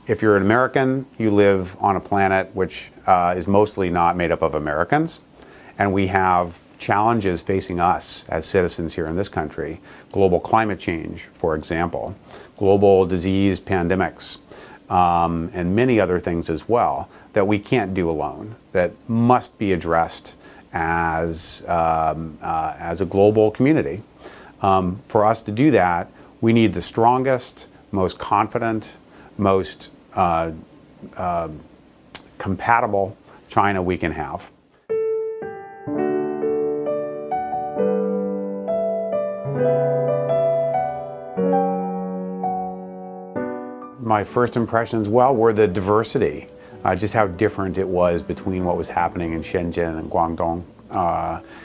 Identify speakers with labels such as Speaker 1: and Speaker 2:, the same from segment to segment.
Speaker 1: If you're an American, you live on a planet which is mostly not made up of Americans, and we have challenges facing us as citizens here in this country. Global climate change, for example, global disease pandemics, and many other things as well that we can't do alone, that must be addressed as a global community. For us to do that, we need the strongest, most confident, most compatible China we can have. My first impressions, well, were the diversity, just how different it was between what was happening in Shenzhen and Guangdong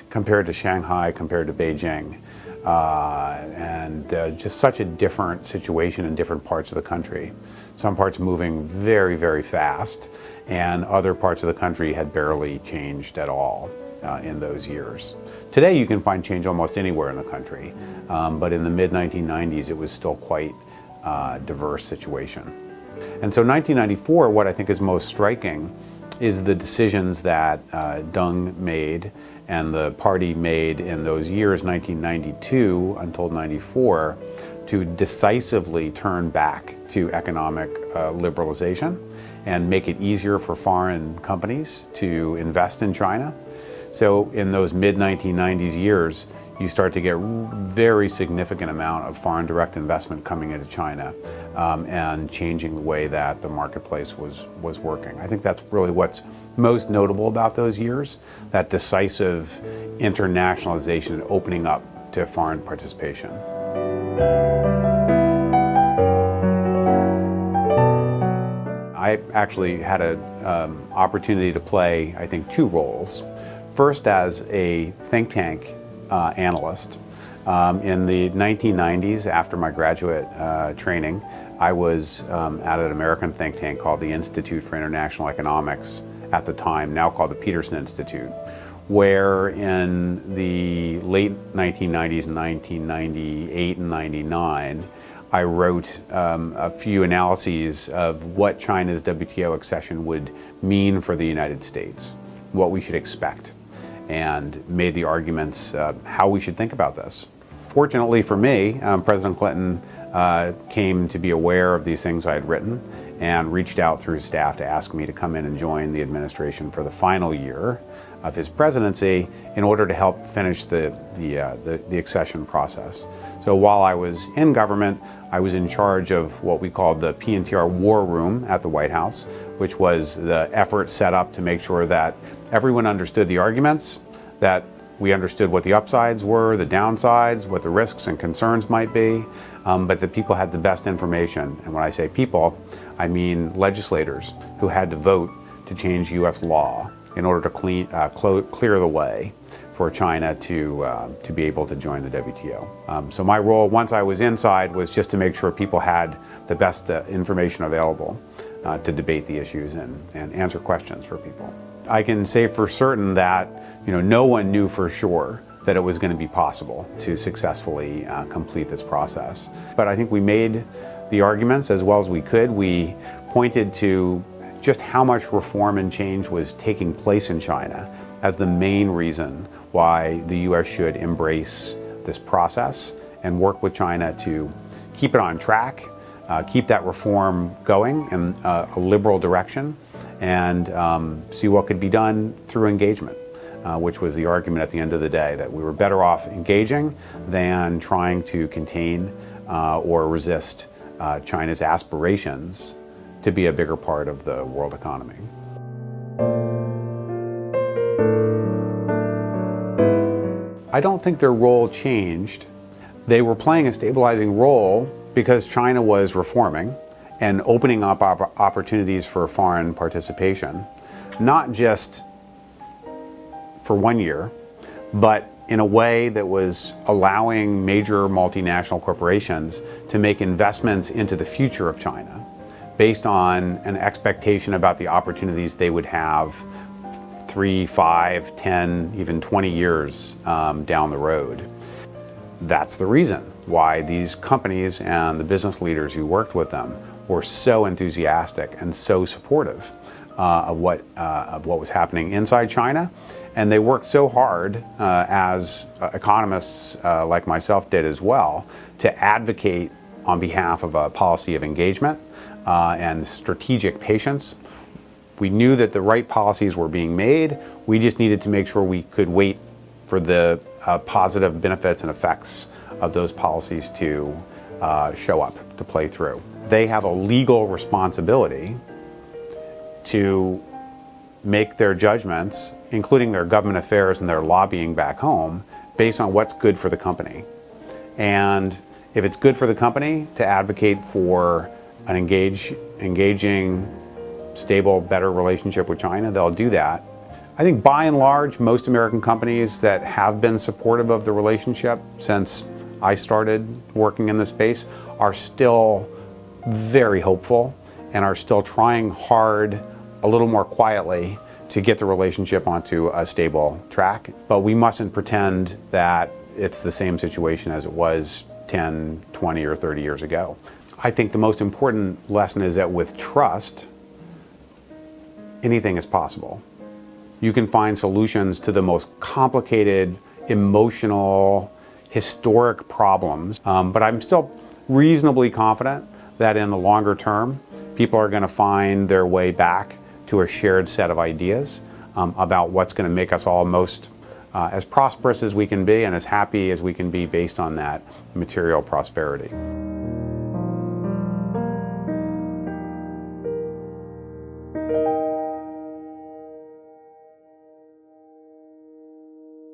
Speaker 1: compared to Shanghai, compared to Beijing. And just such a different situation in different parts of the country. Some parts moving very, very fast, and other parts of the country had barely changed at all in those years. Today you can find change almost anywhere in the country, but in the mid-1990s it was still quite a diverse situation. And so 1994, what I think is most striking is the decisions that Deng made and the party made in those years, 1992 until 94, to decisively turn back to economic liberalization and make it easier for foreign companies to invest in China. So in those mid-1990s years, you start to get very significant amount of foreign direct investment coming into China and changing the way that the marketplace was working. I think that's really what's most notable about those years, that decisive internationalization and opening up to foreign participation. I actually had an opportunity to play, I think, two roles. First, as a think tank analyst. In the 1990s, after my graduate training, I was at an American think tank called the Institute for International Economics at the time, now called the Peterson Institute, where in the late 1990s, 1998 and 99, I wrote a few analyses of what China's WTO accession would mean for the United States, what we should expect, and made the arguments how we should think about this. Fortunately for me, President Clinton came to be aware of these things I had written and reached out through his staff to ask me to come in and join the administration for the final year of his presidency in order to help finish the accession process. So while I was in government, I was in charge of what we called the P&TR War Room at the White House, which was the effort set up to make sure that everyone understood the arguments, that we understood what the upsides were, the downsides, what the risks and concerns might be, but that people had the best information. And when I say people, I mean legislators who had to vote to change U.S. law in order to clear the way for China to be able to join the WTO. So my role, once I was inside, was just to make sure people had the best information available to debate the issues and answer questions for people. I can say for certain that no one knew for sure that it was going to be possible to successfully complete this process. But I think we made the arguments as well as we could. We pointed to just how much reform and change was taking place in China as the main reason why the U.S. should embrace this process and work with China to keep it on track, keep that reform going in a liberal direction, and see what could be done through engagement, which was the argument at the end of the day, that we were better off engaging than trying to contain or resist China's aspirations to be a bigger part of the world economy. I don't think their role changed. They were playing a stabilizing role because China was reforming and opening up opportunities for foreign participation, not just for 1 year, but in a way that was allowing major multinational corporations to make investments into the future of China based on an expectation about the opportunities they would have 3, 5, 10, even 20 years down the road. That's the reason why these companies and the business leaders who worked with them were so enthusiastic and so supportive of what was happening inside China. And they worked so hard, as economists like myself did as well, to advocate on behalf of a policy of engagement and strategic patience. We knew that the right policies were being made. We just needed to make sure we could wait for the positive benefits and effects of those policies to show up, to play through. They have a legal responsibility to make their judgments, including their government affairs and their lobbying back home, based on what's good for the company. And if it's good for the company to advocate for an engaging, stable, better relationship with China, they'll do that. I think by and large, most American companies that have been supportive of the relationship since I started working in this space are still very hopeful and are still trying hard, a little more quietly, to get the relationship onto a stable track. But we mustn't pretend that it's the same situation as it was 10, 20, or 30 years ago. I think the most important lesson is that with trust, anything is possible. You can find solutions to the most complicated, emotional, historic problems, but I'm still reasonably confident that in the longer term, people are going to find their way back to a shared set of ideas about what's going to make us all most as prosperous as we can be and as happy as we can be based on that material prosperity.